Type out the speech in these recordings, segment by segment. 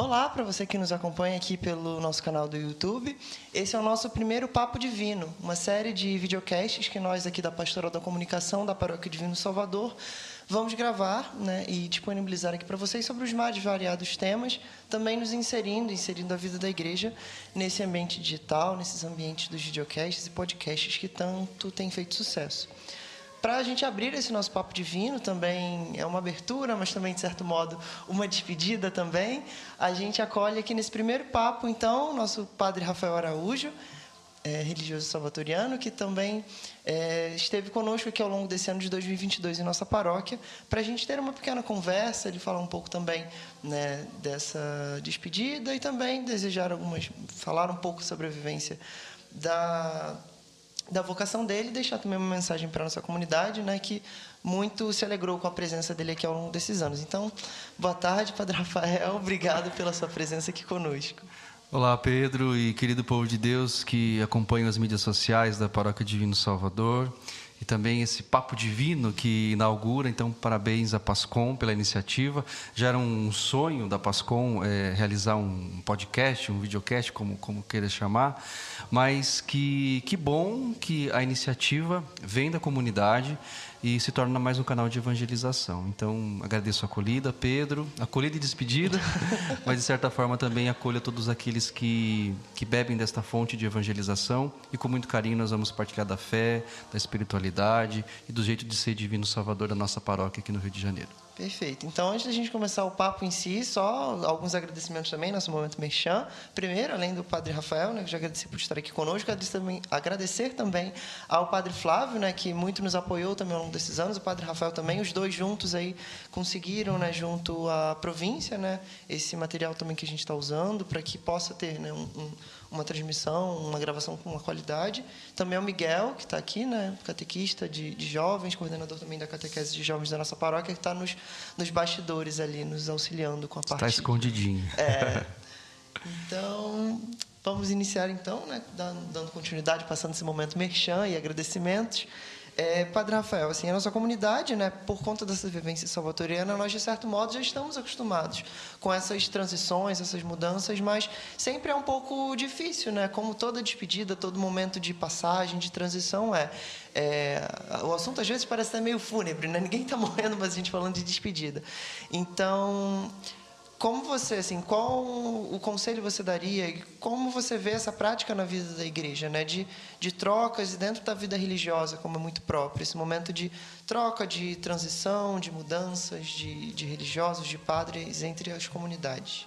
Olá para você que nos acompanha aqui pelo nosso canal do YouTube. Esse é o nosso primeiro Papo Divino, uma série de videocasts que nós aqui da Pastoral da Comunicação da Paróquia Divino Salvador vamos gravar, e disponibilizar aqui para vocês sobre os mais variados temas, também nos inserindo a vida da igreja nesse ambiente digital, nesses ambientes dos videocasts e podcasts que tanto têm feito sucesso. Para a gente abrir esse nosso Papo Divino, também é uma abertura, mas também, de certo modo, uma despedida também. A gente acolhe aqui nesse primeiro papo, então, nosso padre Rafael Araújo, religioso salvatoriano, que também esteve conosco aqui ao longo desse ano de 2022 em nossa paróquia, para a gente ter uma pequena conversa, ele falar um pouco também, dessa despedida e também falar um pouco sobre a vivência da vocação dele e deixar também uma mensagem para a nossa comunidade, que muito se alegrou com a presença dele aqui ao longo desses anos. Então, boa tarde, Padre Rafael. Obrigado pela sua presença aqui conosco. Olá, Pedro e querido povo de Deus que acompanham as mídias sociais da Paróquia Divino Salvador e também esse Papo Divino que inaugura. Então, parabéns à Pascom pela iniciativa. Já era um sonho da Pascom realizar um podcast, um videocast, como queira chamar, mas que bom que a iniciativa vem da comunidade e se torna mais um canal de evangelização. Então, agradeço a acolhida, Pedro, acolhida e despedida, mas de certa forma também acolho a todos aqueles que bebem desta fonte de evangelização e com muito carinho nós vamos partilhar da fé, da espiritualidade e do jeito de ser divino salvador da nossa paróquia aqui no Rio de Janeiro. Perfeito. Então, antes da gente começar o papo em si, só alguns agradecimentos também, nosso momento merchan. Primeiro, além do Padre Rafael, que já agradeci por estar aqui conosco, agradecer também ao Padre Flávio, que muito nos apoiou também ao longo desses anos, o Padre Rafael também, os dois juntos aí conseguiram, junto à província, esse material também que a gente está usando, para que possa ter, uma transmissão, uma gravação com uma qualidade. Também o Miguel, que está aqui, catequista de jovens, coordenador também da catequese de jovens da nossa paróquia, que está nos bastidores ali, nos auxiliando com a parte... Está escondidinho. Então, vamos iniciar então, dando continuidade, passando esse momento merchan e agradecimentos. Padre Rafael, a nossa comunidade, por conta dessa vivência salvatoriana, nós, de certo modo, já estamos acostumados com essas transições, essas mudanças, mas sempre é um pouco difícil, como toda despedida, todo momento de passagem, de transição o assunto, às vezes, parece até meio fúnebre, Ninguém está morrendo, mas a gente falando de despedida. Então... Como você, qual o conselho você daria e como você vê essa prática na vida da igreja, de trocas e dentro da vida religiosa, como é muito próprio, esse momento de troca, de transição, de mudanças, de religiosos, de padres entre as comunidades?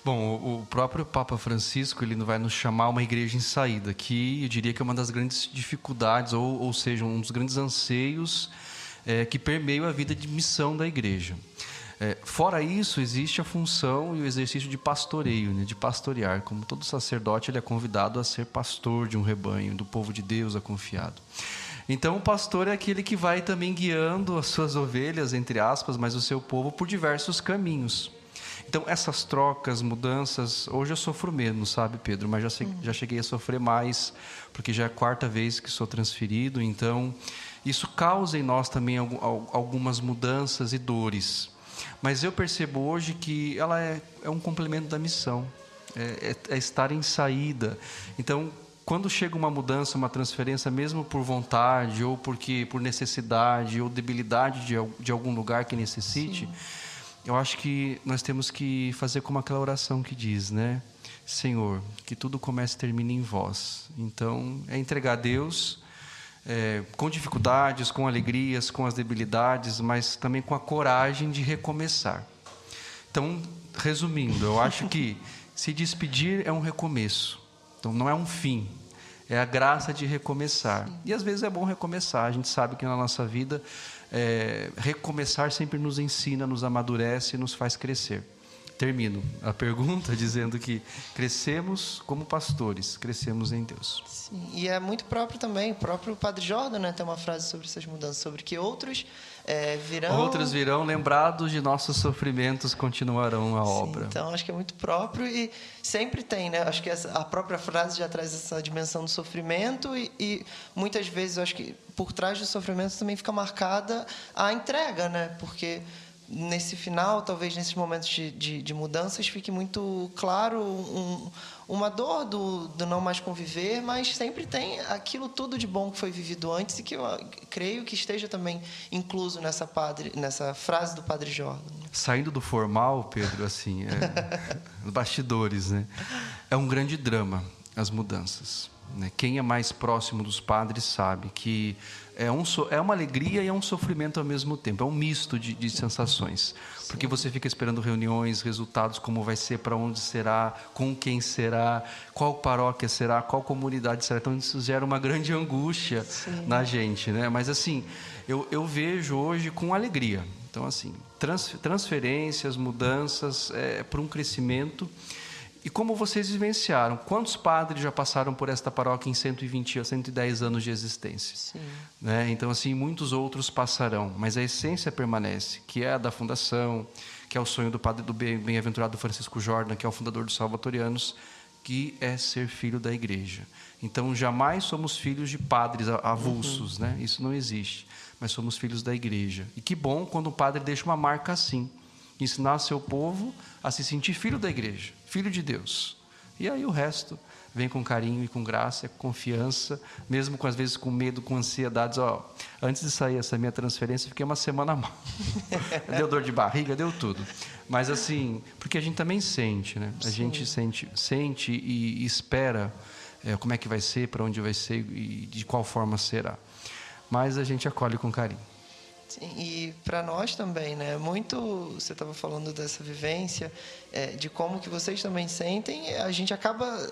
Bom, o próprio Papa Francisco ele vai nos chamar uma igreja em saída, que eu diria que é uma das grandes dificuldades, ou seja, um dos grandes anseios que permeiam a vida de missão da igreja. Fora isso, existe a função e o exercício de pastoreio, de pastorear. Como todo sacerdote, ele é convidado a ser pastor de um rebanho, do povo de Deus, é confiado. Então, o pastor é aquele que vai também guiando as suas ovelhas, entre aspas, mas o seu povo por diversos caminhos. Então, essas trocas, mudanças, hoje eu sofro menos, sabe, Pedro? Mas já cheguei a sofrer mais, porque já é a 4ª vez que sou transferido. Então, isso causa em nós também algumas mudanças e dores. Mas eu percebo hoje que ela é um complemento da missão, é estar em saída. Então, quando chega uma mudança, uma transferência, mesmo por vontade, ou por necessidade, ou debilidade de algum lugar que necessite, sim, eu acho que nós temos que fazer como aquela oração que diz, Senhor, que tudo comece e termine em vós. Então, é entregar a Deus... com dificuldades, com alegrias, com as debilidades, mas também com a coragem de recomeçar. Então, resumindo, eu acho que se despedir é um recomeço. Então, não é um fim, é a graça de recomeçar. E às vezes é bom recomeçar. A gente sabe que na nossa vida, recomeçar sempre nos ensina, nos amadurece e nos faz crescer. Termino a pergunta dizendo que crescemos como pastores, crescemos em Deus. Sim, e é muito próprio também, o próprio Padre Jordan, tem uma frase sobre essas mudanças, sobre que outros virão... Outros virão, lembrados de nossos sofrimentos, continuarão a obra. Então, acho que é muito próprio e sempre tem, Acho que a própria frase já traz essa dimensão do sofrimento e muitas vezes, eu acho que por trás do sofrimento também fica marcada a entrega, Porque... nesse final, talvez nesses momentos de mudanças, fique muito claro uma dor do não mais conviver, mas sempre tem aquilo tudo de bom que foi vivido antes e que eu creio que esteja também incluso nessa frase do Padre Jordan. Saindo do formal, Pedro, assim, bastidores, né? É um grande drama as mudanças, né? Quem é mais próximo dos padres sabe que é uma alegria e é um sofrimento ao mesmo tempo. É um misto de sensações. Porque você fica esperando reuniões, resultados, como vai ser, para onde será, com quem será, qual paróquia será, qual comunidade será. Então, isso gera uma grande angústia na gente, né? Mas, assim, eu vejo hoje com alegria. Então, assim, transferências, mudanças, por um crescimento. E como vocês vivenciaram? Quantos padres já passaram por esta paróquia em 120 a 110 anos de existência? Sim. Né? Então, assim, muitos outros passarão, mas a essência permanece, que é a da fundação, que é o sonho do padre do bem-aventurado Francisco Jordan, que é o fundador dos Salvatorianos, que é ser filho da igreja. Então, jamais somos filhos de padres avulsos, né? Isso não existe, mas somos filhos da igreja. E que bom quando o padre deixa uma marca assim, ensinar seu povo a se sentir filho da igreja, filho de Deus. E aí o resto vem com carinho e com graça, com confiança, mesmo às vezes com medo, com ansiedades. Antes de sair essa minha transferência, fiquei uma semana mal. Deu dor de barriga, deu tudo. Mas assim, porque a gente também sente, né? A gente sente e espera como é que vai ser, para onde vai ser e de qual forma será. Mas a gente acolhe com carinho. Sim, e para nós também, né? Muito, você estava falando dessa vivência, de como que vocês também sentem, a gente acaba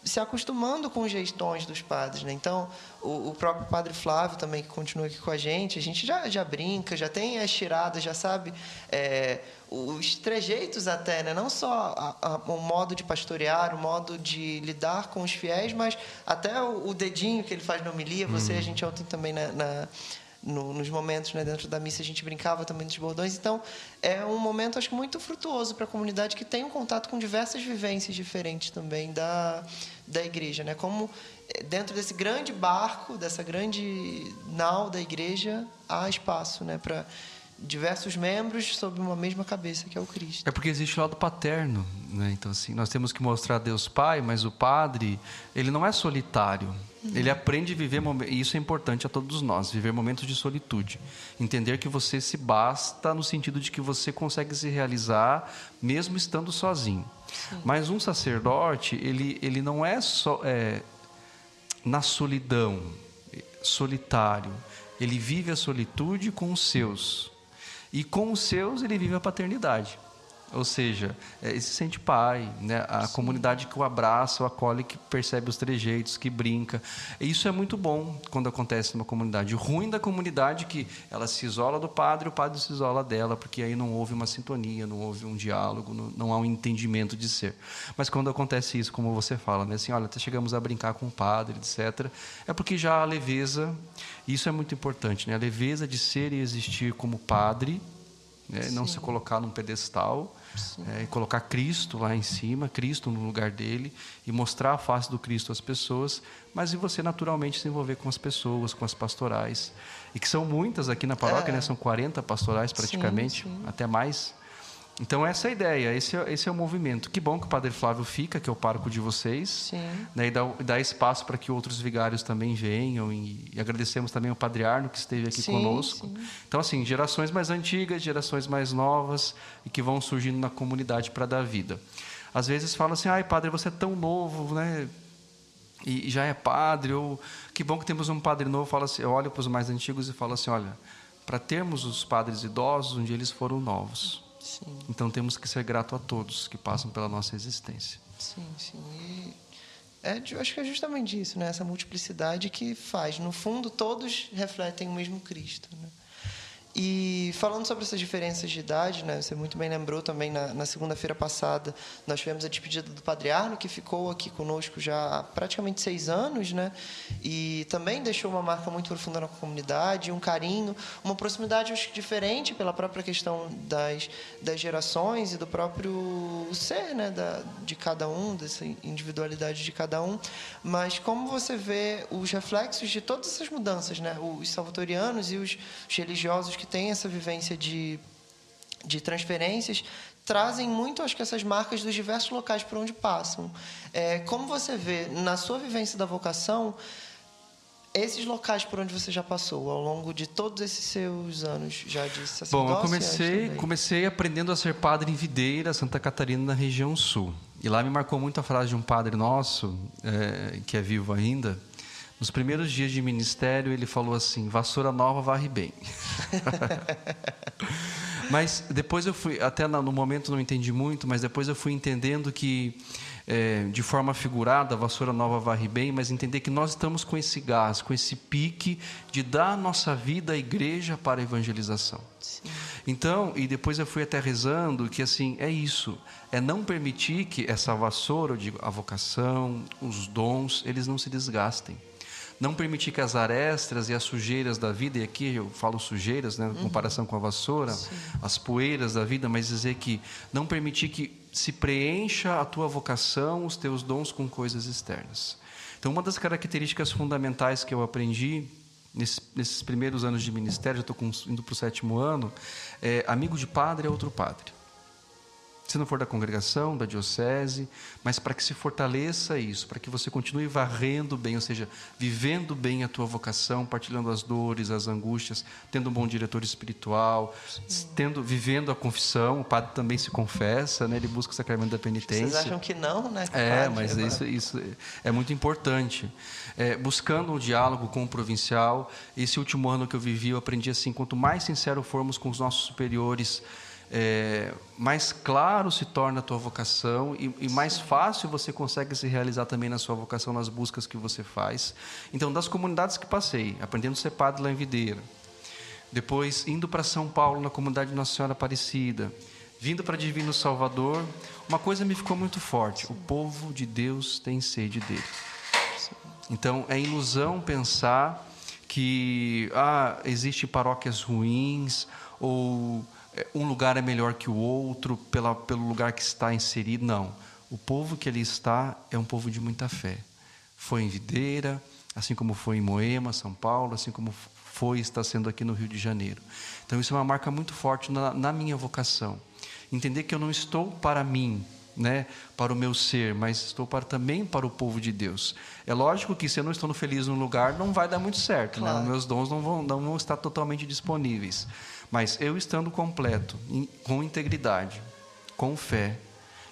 se acostumando com os jeitões dos padres, né? Então, o próprio Padre Flávio também, que continua aqui com a gente já brinca, já tem as tiradas, já sabe os trejeitos até, né? Não só o modo de pastorear, o modo de lidar com os fiéis, mas até o dedinho que ele faz na homilia. A gente ontem também nos momentos, né, dentro da missa, a gente brincava também dos bordões. Então, é um momento, acho que, muito frutuoso para a comunidade, que tem um contato com diversas vivências diferentes também da igreja, né? Como dentro desse grande barco, dessa grande nau da igreja, há espaço, né, para diversos membros sob uma mesma cabeça, que é o Cristo. É porque existe o lado paterno, né? Então, assim, nós temos que mostrar a Deus Pai, mas o padre, ele não é solitário. Ele aprende a viver, e isso é importante a todos nós, viver momentos de solitude. Entender que você se basta no sentido de que você consegue se realizar mesmo estando sozinho. Sim. Mas um sacerdote, ele não é só na solidão, solitário. Ele vive a solitude com os seus. E com os seus ele vive a paternidade. Ou seja, ele se sente pai, né? A Sim. comunidade que o abraça, o acolhe, que percebe os trejeitos, que brinca. E isso é muito bom quando acontece numa comunidade. O ruim da comunidade é que ela se isola do padre, o padre se isola dela, porque aí não houve uma sintonia, não houve um diálogo, não há um entendimento de ser. Mas quando acontece isso, como você fala, né? Assim, olha, até chegamos a brincar com o padre, etc., é porque já há leveza, e isso é muito importante, né? A leveza de ser e existir como padre, né? Não se colocar num pedestal, e colocar Cristo lá em cima, Cristo no lugar dele, e mostrar a face do Cristo às pessoas, mas e você naturalmente se envolver com as pessoas, com as pastorais, e que são muitas aqui na paróquia, né? São 40 pastorais praticamente, até mais. Então essa é a ideia, esse é o movimento. Que bom que o Padre Flávio fica, que é o pároco de vocês, né? E dá espaço para que outros vigários também venham, e agradecemos também ao Padre Arno, que esteve aqui conosco. Então, assim, gerações mais antigas, gerações mais novas, e que vão surgindo na comunidade para dar vida. Às vezes falam assim, ai padre, você é tão novo, né? E já é padre, ou que bom que temos um padre novo. Fala assim, eu olho para os mais antigos e falo assim, olha, para termos os padres idosos, um dia eles foram novos. Sim. Então temos que ser grato a todos que passam pela nossa existência. Sim. E eu acho que é justamente isso, né? Essa multiplicidade que faz. No fundo, todos refletem o mesmo Cristo, né? E falando sobre essas diferenças de idade, né, você muito bem lembrou também, na segunda-feira passada, nós tivemos a despedida do Padre Arno, que ficou aqui conosco já há praticamente 6 anos, né, e também deixou uma marca muito profunda na comunidade, um carinho, uma proximidade, acho que diferente pela própria questão das gerações e do próprio ser, né, de cada um, dessa individualidade de cada um. Mas como você vê os reflexos de todas essas mudanças, né, os salvatorianos e os religiosos que têm essa vivência de de transferências, trazem muito, acho que, essas marcas dos diversos locais por onde passam. Como você vê, na sua vivência da vocação, esses locais por onde você já passou, ao longo de todos esses seus anos já de sacerdócio? Bom, eu comecei aprendendo a ser padre em Videira, Santa Catarina, na região sul. E lá me marcou muito a frase de um padre nosso, que é vivo ainda. Nos primeiros dias de ministério, ele falou assim: vassoura nova varre bem. Mas depois eu fui, até no momento não entendi muito, mas depois eu fui entendendo que, de forma figurada, a vassoura nova varre bem, mas entender que nós estamos com esse gás, com esse pique de dar a nossa vida à igreja para a evangelização. Sim. Então, e depois eu fui até rezando que, assim, é isso, é não permitir que essa vassoura, eu digo, a vocação, os dons, eles não se desgastem. Não permitir que as arestas e as sujeiras da vida, e aqui eu falo sujeiras, né, em comparação com a vassoura, sim, as poeiras da vida, mas dizer que não permitir que se preencha a tua vocação, os teus dons com coisas externas. Então, uma das características fundamentais que eu aprendi nesses primeiros anos de ministério, já estou indo para o 7º ano, amigo de padre é outro padre. Se não for da congregação, da diocese, mas para que se fortaleça isso, para que você continue varrendo bem, ou seja, vivendo bem a tua vocação, partilhando as dores, as angústias, tendo um bom diretor espiritual, vivendo a confissão. O padre também se confessa, né? Ele busca o sacramento da penitência. Vocês acham que não, né? Mas isso é muito importante. Buscando um diálogo com o provincial. Esse último ano que eu vivi, eu aprendi assim: quanto mais sincero formos com os nossos superiores, mais claro se torna a tua vocação e mais fácil você consegue se realizar também na sua vocação, nas buscas que você faz. Então, das comunidades que passei, aprendendo a ser padre lá em Videira, depois indo para São Paulo, na comunidade de Nossa Senhora Aparecida, vindo para Divino Salvador, uma coisa me ficou muito forte: o povo de Deus tem sede dele. Então, é ilusão pensar que existem paróquias ruins ou um lugar é melhor que o outro pelo lugar que está inserido. Não. O povo que ali está é um povo de muita fé. Foi em Videira, assim como foi em Moema, São Paulo, assim como foi e está sendo aqui no Rio de Janeiro. Então, isso é uma marca muito forte na minha vocação. Entender que eu não estou para mim, né, para o meu ser, mas estou também para o povo de Deus. É lógico que se eu não estou feliz num lugar, não vai dar muito certo, claro, né? Os meus dons não vão estar totalmente disponíveis. Mas eu estando completo, com integridade, com fé,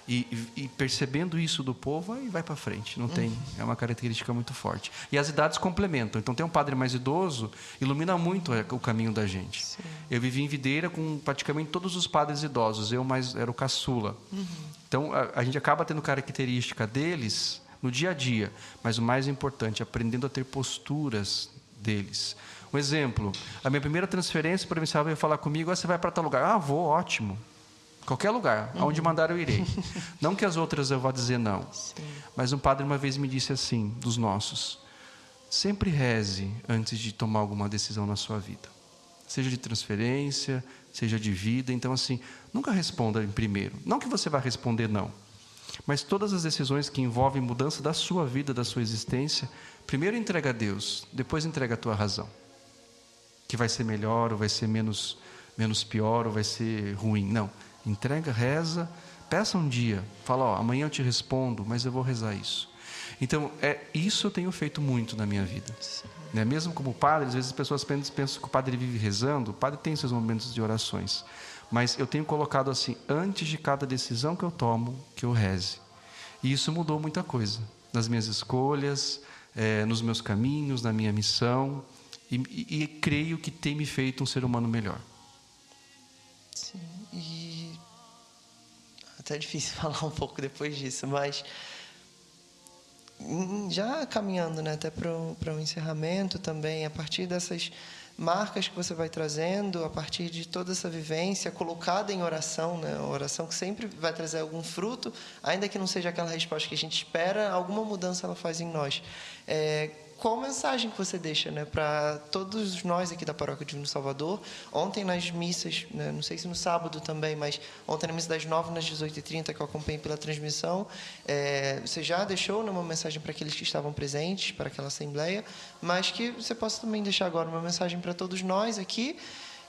e percebendo isso do povo, aí vai para frente. Não tem, é uma característica muito forte. E as idades complementam. Então, tem um padre mais idoso, ilumina muito o caminho da gente. Sim. Eu vivi em Videira com praticamente todos os padres idosos. Eu era o caçula. Então, a gente acaba tendo característica deles no dia a dia. Mas o mais importante, aprendendo a ter posturas deles. Um exemplo, a minha primeira transferência provincial veio falar comigo: você vai para tal lugar? Vou, ótimo. Qualquer lugar, aonde mandar eu irei. Não que as outras eu vá dizer não. Sim. Mas um padre uma vez me disse assim, dos nossos: sempre reze antes de tomar alguma decisão na sua vida. Seja de transferência, seja de vida. Então, assim, nunca responda em primeiro. Não que você vá responder não. Mas todas as decisões que envolvem mudança da sua vida, da sua existência, primeiro entrega a Deus, depois entrega a tua razão. Que vai ser melhor, ou vai ser menos pior, ou vai ser ruim. Não. Entrega, reza, peça um dia. Fala: amanhã eu te respondo, mas eu vou rezar isso. Então, isso eu tenho feito muito na minha vida. Né? Mesmo como padre, às vezes as pessoas pensam que o padre vive rezando. O padre tem seus momentos de orações. Mas eu tenho colocado assim: antes de cada decisão que eu tomo, que eu reze. E isso mudou muita coisa. Nas minhas escolhas, nos meus caminhos, na minha missão. E creio que tem me feito um ser humano melhor. Sim, e até é difícil falar um pouco depois disso, mas já caminhando, né, até para um encerramento também, a partir dessas marcas que você vai trazendo, a partir de toda essa vivência colocada em oração, né, a oração que sempre vai trazer algum fruto, ainda que não seja aquela resposta que a gente espera, alguma mudança ela faz em nós. Qual mensagem que você deixa, né, para todos nós aqui da Paróquia Divino Salvador? Ontem nas missas, né, não sei se no sábado também, mas ontem na missa das 9h às 18h30, que eu acompanhei pela transmissão, você já deixou, né, uma mensagem para aqueles que estavam presentes, para aquela assembleia, mas que você possa também deixar agora uma mensagem para todos nós aqui,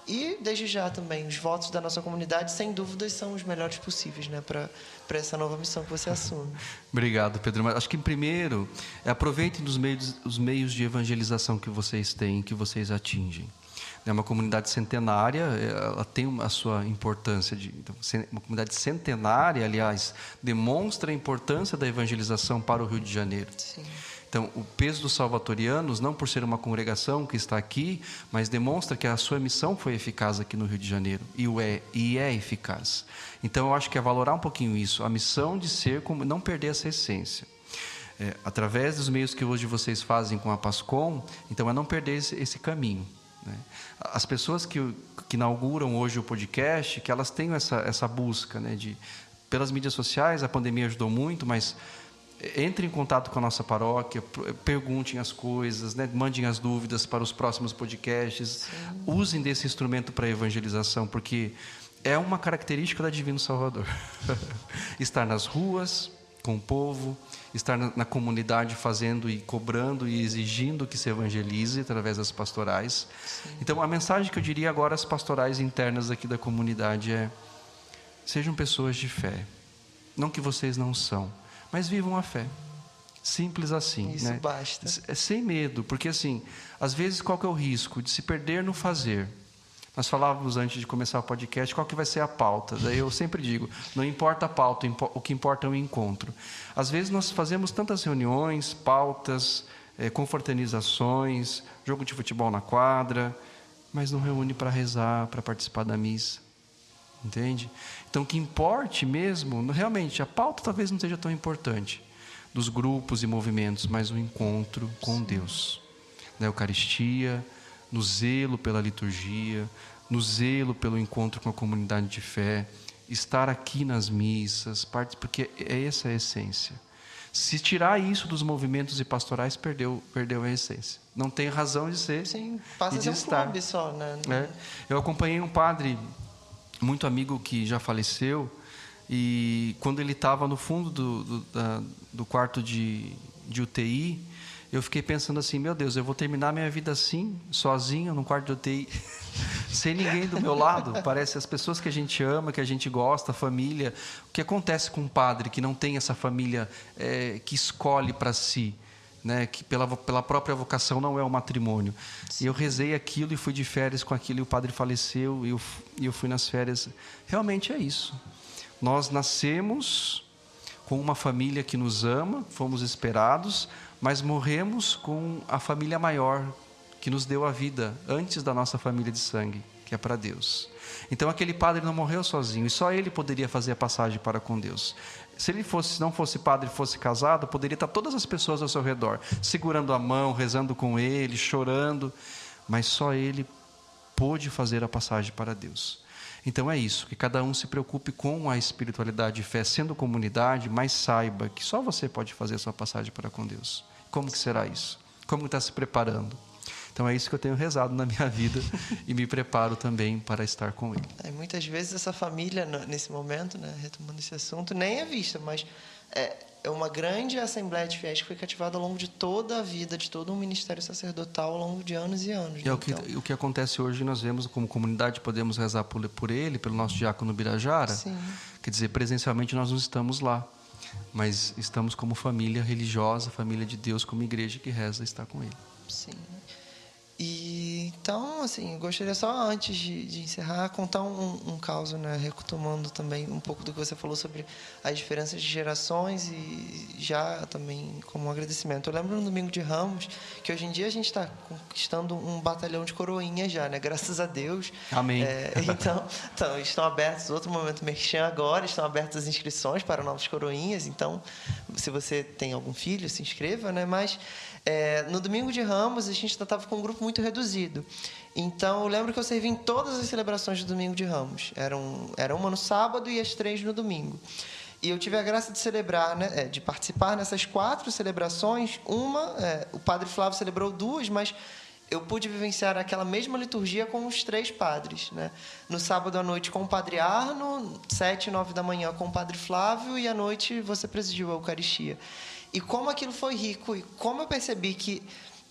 E, desde já também, os votos da nossa comunidade, sem dúvidas, são os melhores possíveis, né, para essa nova missão que você assume. Obrigado, Pedro. Mas acho que, primeiro, aproveitem os meios de evangelização que vocês têm, que vocês atingem. É uma comunidade centenária, ela tem a sua importância. Então, uma comunidade centenária, aliás, demonstra a importância da evangelização para o Rio de Janeiro. Sim. Então, o peso dos salvatorianos, não por ser uma congregação que está aqui, mas demonstra que a sua missão foi eficaz aqui no Rio de Janeiro, e é eficaz. Então, eu acho que é valorar um pouquinho isso, a missão de ser, como não perder essa essência. Através dos meios que hoje vocês fazem com a Pascom, então é não perder esse caminho, né? As pessoas que inauguram hoje o podcast, que elas têm essa busca, né, pelas mídias sociais, a pandemia ajudou muito, mas entre em contato com a nossa paróquia, perguntem as coisas, né? Mandem as dúvidas para os próximos podcasts. Sim. Usem desse instrumento para a evangelização, porque é uma característica da Divino Salvador. Estar nas ruas, com o povo, estar na comunidade fazendo e cobrando e exigindo que se evangelize através das pastorais. Sim. Então, a mensagem que eu diria agora às pastorais internas aqui da comunidade é: sejam pessoas de fé. Não que vocês não são, mas vivam a fé. Simples assim. Isso, né? Basta. Sem medo, porque assim, às vezes qual que é o risco? De se perder no fazer. Nós falávamos antes de começar o podcast, qual que vai ser a pauta? Daí eu sempre digo, não importa a pauta, o que importa é o encontro. Às vezes nós fazemos tantas reuniões, pautas, confraternizações, jogo de futebol na quadra, mas não reúne para rezar, para participar da missa. Entende? Então, o que importe mesmo, realmente, a pauta talvez não seja tão importante dos grupos e movimentos, mas o encontro com Deus. Na Eucaristia, no zelo pela liturgia, no zelo pelo encontro com a comunidade de fé, estar aqui nas missas, porque essa é a essência. Se tirar isso dos movimentos e pastorais, perdeu a essência. Não tem razão de ser. Sim, passa a ser um clube só, né? Eu acompanhei um padre muito amigo que já faleceu, e quando ele estava no fundo do quarto de UTI, eu fiquei pensando assim: meu Deus, eu vou terminar minha vida assim, sozinho, num quarto de UTI, sem ninguém do meu lado. Parece as pessoas que a gente ama, que a gente gosta, a família. O que acontece com um padre que não tem essa família que escolhe para si, né, que pela própria vocação não é o matrimônio? Sim. E eu rezei aquilo e fui de férias com aquilo, e o padre faleceu, e eu fui nas férias. Realmente é isso. Nós nascemos com uma família que nos ama, fomos esperados, mas morremos com a família maior que nos deu a vida antes da nossa família de sangue, que é para Deus. Então aquele padre não morreu sozinho, e só ele poderia fazer a passagem para com Deus. Se ele não fosse padre, fosse casado, poderia estar todas as pessoas ao seu redor, segurando a mão, rezando com ele, chorando, mas só ele pôde fazer a passagem para Deus. Então é isso, que cada um se preocupe com a espiritualidade e fé, sendo comunidade, mas saiba que só você pode fazer a sua passagem para com Deus. Como que será isso? Como está se preparando? Então é isso que eu tenho rezado na minha vida e me preparo também para estar com Ele. Muitas vezes essa família, nesse momento, né, retomando esse assunto, nem é vista, mas é uma grande assembleia de fiéis que foi cativada ao longo de toda a vida, de todo um ministério sacerdotal ao longo de anos e anos. E o que acontece hoje, nós vemos como comunidade, podemos rezar por ele, pelo nosso diácono Birajara. Sim. Quer dizer, presencialmente nós não estamos lá, mas estamos como família religiosa, família de Deus, como igreja que reza e está com ele. Sim. E então, assim, eu gostaria só, antes de encerrar, contar um caso, né, retomando também um pouco do que você falou sobre as diferenças de gerações, e já também como um agradecimento. Eu lembro no Domingo de Ramos, que hoje em dia a gente está conquistando um batalhão de coroinhas já, né, graças a Deus. Amém. Então, estão abertos, outro momento merchan agora, estão abertas as inscrições para novos coroinhas. Então, se você tem algum filho, se inscreva, né, mas... no Domingo de Ramos, a gente estava com um grupo muito reduzido. Então, eu lembro que eu servi em todas as celebrações do Domingo de Ramos. Era uma no sábado e as 3 no domingo. E eu tive a graça de celebrar, né, de participar nessas 4 celebrações. O Padre Flávio celebrou 2, mas eu pude vivenciar aquela mesma liturgia com os 3 padres, né? No sábado à noite com o Padre Arno, 7 e 9 da manhã com o Padre Flávio, e à noite você presidiu a Eucaristia. E como aquilo foi rico, e como eu percebi que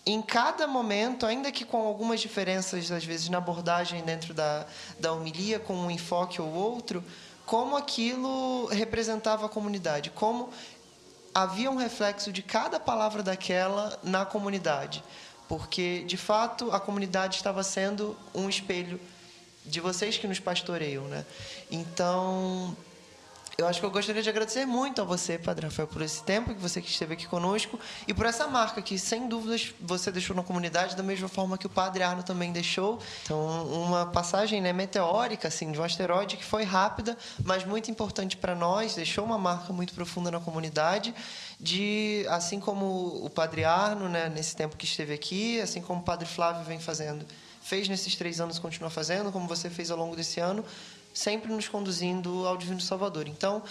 em cada momento, ainda que com algumas diferenças, às vezes, na abordagem dentro da homilia, com um enfoque ou outro, como aquilo representava a comunidade, como havia um reflexo de cada palavra daquela na comunidade. Porque, de fato, a comunidade estava sendo um espelho de vocês que nos pastoreiam, né? Então, eu acho que eu gostaria de agradecer muito a você, Padre Rafael, por esse tempo que você esteve aqui conosco e por essa marca que, sem dúvidas, você deixou na comunidade da mesma forma que o Padre Arno também deixou. Então, uma passagem, né, meteórica, assim, de um asteroide que foi rápida, mas muito importante para nós, deixou uma marca muito profunda na comunidade, de, assim como o Padre Arno, né, nesse tempo que esteve aqui, assim como o Padre Flávio vem fazendo, fez nesses 3 anos e continua fazendo, como você fez ao longo desse ano, sempre nos conduzindo ao Divino Salvador. Então,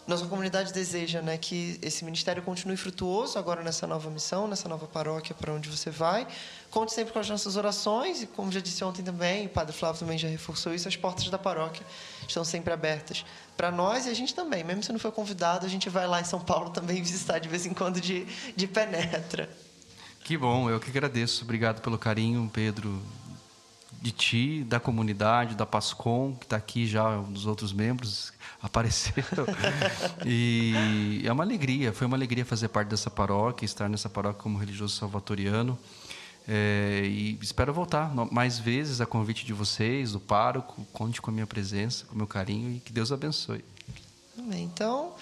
nossa comunidade deseja, né, que esse ministério continue frutuoso agora nessa nova missão, nessa nova paróquia para onde você vai. Conte sempre com as nossas orações e, como já disse ontem também, o Padre Flávio também já reforçou isso, as portas da paróquia estão sempre abertas para nós e a gente também. Mesmo se não for convidado, a gente vai lá em São Paulo também visitar de vez em quando de penetra. Que bom, eu que agradeço. Obrigado pelo carinho, Pedro, de ti, da comunidade, da Pascom, que está aqui já, um dos outros membros apareceram. E é uma alegria, foi uma alegria fazer parte dessa paróquia, estar nessa paróquia como religioso salvatoriano. E espero voltar mais vezes a convite de vocês, do pároco. Conte com a minha presença, com o meu carinho e que Deus abençoe. Amém. Então,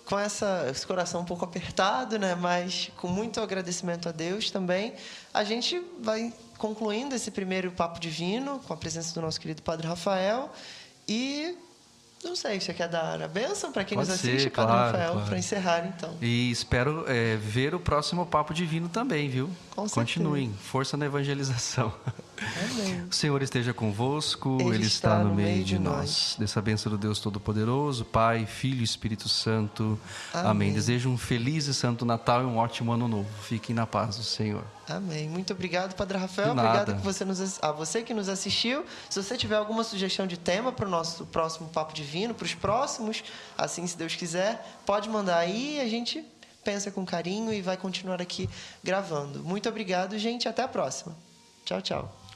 com esse coração um pouco apertado, né, mas com muito agradecimento a Deus também, a gente vai concluindo esse primeiro Papo Divino com a presença do nosso querido Padre Rafael. E não sei, você quer dar a bênção para quem Pode nos assiste, ser, Padre claro, Rafael, claro. para encerrar, então. E espero ver o próximo Papo Divino também, viu? Com certeza. Continuem, força na evangelização. Amém. O Senhor esteja convosco, Ele está no meio de nós. Dessa bênção do Deus Todo-Poderoso, Pai, Filho e Espírito Santo. Amém. Desejo um feliz e santo Natal e um ótimo ano novo. Fiquem na paz do Senhor. Amém. Muito obrigado, Padre Rafael. De nada. Obrigado a você que nos assistiu. Se você tiver alguma sugestão de tema para o nosso próximo Papo Divino, para os próximos, assim, se Deus quiser, pode mandar aí. A gente pensa com carinho e vai continuar aqui gravando. Muito obrigado, gente. Até a próxima. Tchau, tchau.